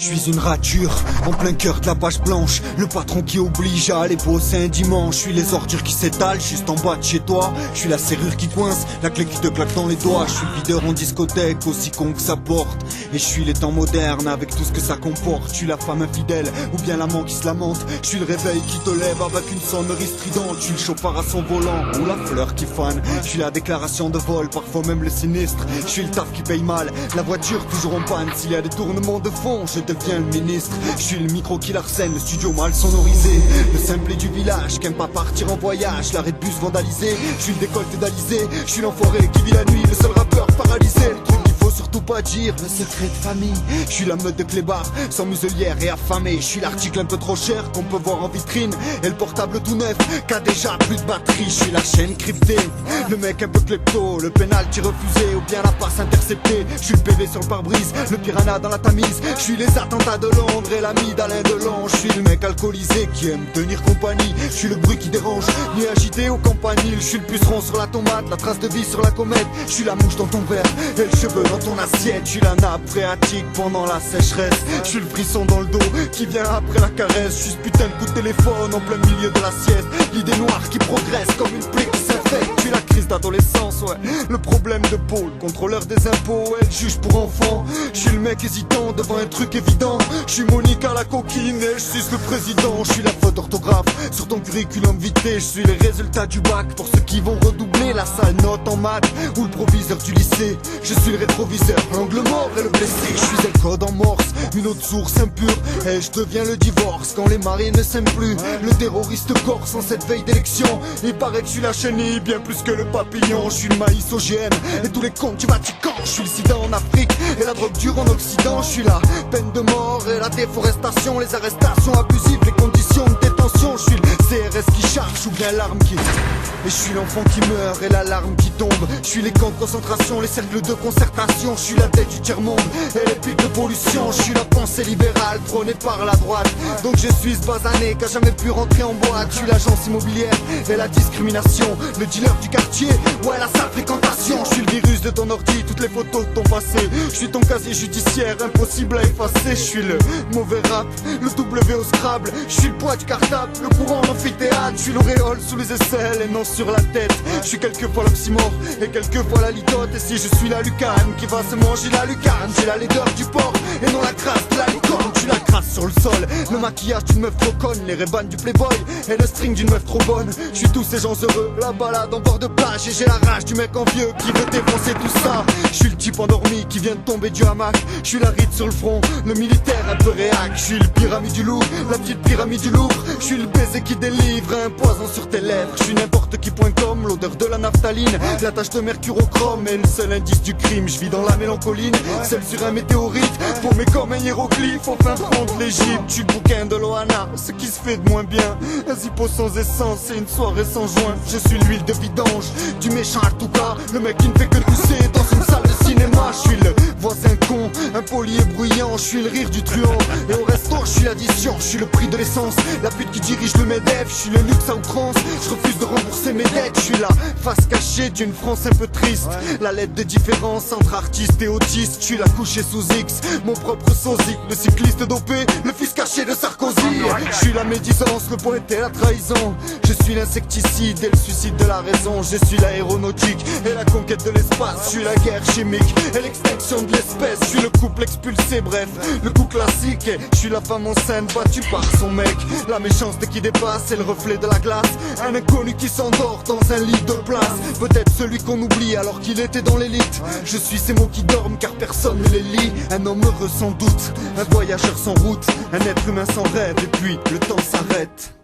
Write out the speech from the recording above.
Je suis une rature, en plein cœur de la page blanche. Le patron qui oblige à aller bosser un dimanche. Je suis les ordures qui s'étalent juste en bas de chez toi. Je suis la serrure qui coince, la clé qui te claque dans les doigts. Je suis le videur en discothèque, aussi con que ça porte. Et je suis les temps modernes avec tout ce que ça comporte. Je suis la femme infidèle, ou bien l'amant qui se lamente. Je suis le réveil qui te lève avec une sonnerie stridente. Je suis le chauffard à son volant, ou la fleur qui fane. Je suis la déclaration de vol, parfois même le sinistre. Je suis le taf qui paye mal, la voiture toujours en panne. S'il y a des tournements de fond, je deviens le ministre. Je suis le micro qui l'arsène, le studio mal sonorisé. Le simple du village qui aime pas partir en voyage. L'arrêt de bus vandalisé, je suis le décolleté d'Alizé. Je suis l'enfoiré qui vit la nuit, le seul rappeur paralysé. Le truc qu'il faut surtout pas dire, le secret de famille. Je suis la meute de clébard, sans muselière et affamé. Je suis l'article un peu trop cher qu'on peut voir en vitrine. Et le portable tout neuf, qui a déjà plus de batterie. Je suis la chaîne cryptée, le mec un peu klepto. Le penalty refusé, ou bien la passe interceptée. Je suis le PV sur le pare-brise, le piranha dans la tamise. Je suis les attentats de Londres et l'ami d'Alain Delon. Je suis le mec alcoolisé qui aime tenir compagnie. Je suis le bruit qui dérange, ni agité au campanile. Je suis le puceron sur la tomate, la trace de vie sur la comète. Je suis la mouche dans ton verre et le cheveu dans ton assiette. Je suis la nappe phréatique pendant la sécheresse. Je suis le frisson dans le dos qui vient après la caresse. Je suis ce putain de coup de téléphone en plein milieu de la sieste. L'idée noire qui progresse comme une plaie qui s'infecte. Je suis la crise d'adolescence, ouais. Le problème de Paul, contrôleur des impôts, ouais, le juge pour enfants. Je suis le mec hésitant devant un truc évident. Je suis Monique à la coquine et je suis le président. Je suis la faute d'orthographe sur ton curriculum vitae. Je suis les résultats du bac pour ceux qui vont redoubler. La sale note en maths ou le proviseur du lycée. Je suis le rétroviseur, l'angle mort et le blessé. Je suis le code en morse, une autre source impure. Et je deviens le divorce quand les mariés ne s'aiment plus. Le terroriste corse en cette veille d'élection. Il paraît que je suis la chenille bien plus que le papillon. Je suis le maïs OGM et tous les comptes du Vatican. Je suis le sida en Afrique et la drogue dure en Occident. Je suis la peine de mort et la déforestation. Les arrestations abusives, les conditions de détention. Je suis le CRS qui charge ou bien l'arme qui... Et je suis l'enfant qui meurt et l'alarme qui tombe. Je suis les camps de concentration, les cercles de concertation. Je suis la tête du tiers-monde et les pics de pollution. Je suis la pensée libérale prônée par la droite. Donc je suis ce basané qui a jamais pu rentrer en boîte. Je suis l'agence immobilière et la discrimination. Le dealer du quartier, ouais la sale fréquentation. Je suis le virus de ton ordi, toutes les photos de ton passé. Je suis ton casier judiciaire, impossible à effacer. Je suis le mauvais rap, le W au Scrabble. Je suis le poids du cartable, le courant en amphithéâtre. Je suis l'auréole sous les aisselles et non sur la tête. Je suis quelquefois l'oxymore et quelquefois la litote. Et si je suis la lucane qui va se manger la lucarne, j'ai la laideur du porc et non la crasse de la licorne. Je suis la crasse sur le sol, le maquillage d'une meuf trop conne, les rébans du playboy et le string d'une meuf trop bonne. Je suis tous ces gens heureux, la balade en bord de plage. Et j'ai la rage du mec envieux qui veut défoncer tout ça. Je suis le type endormi qui vient de tomber du hamac. Je suis la ride sur le front, le militaire un peu réac. Je suis le pyramide du Louvre, la petite pyramide du Louvre. Je suis le baiser qui délivre un poison sur tes lèvres. Je suis n'importe qui.com, l'odeur de la naphtaline, la tache de mercure au chrome et le seul indice du crime. Je vis dans la mélancoline, seul sur un météorite, paumé comme un hiéroglyphe au fin fond de l'Égypte. Je suis le bouquin de Loana, ce qui se fait de moins bien. Un zippo sans essence et une soirée sans joint. Je suis l'huile de vidange, du méchant à tout cas, le mec qui ne fait que tousser dans une salle de cinéma. Je suis le voisin con, impoli et bruyant. Je suis le rire du truand et au resto je suis l'addition. Je suis le prix de l'essence, la pute qui dirige le MEDEF. Je suis le luxe à outrance, je refuse de rembourser mes dettes. Je suis la face cachée d'une France un peu triste, la lettre de différence entre artiste et autiste. Je suis la couchée sous X, mon propre sosie, le cycliste dopé, le fils caché de Sarkozy. Je suis la médisance, le poète et la trahison. Je suis l'insecticide et le suicide de la raison. Je suis l'aéronautique et la conquête de l'espace. Je suis la guerre chimique et l'extinction de l'espèce. Je suis le couple expulsé, bref, le coup classique. Et je suis la femme enceinte battue par son mec. La méchanceté qui dépasse et le reflet de la glace. Un inconnu qui s'endort dans un lit de place. Peut-être celui qu'on oublie alors qu'il était dans l'élite. Je suis ces mots qui dorment car personne ne les lit. Un homme heureux sans doute, un voyageur sans route, un être humain sans rêve. Et puis le temps s'arrête.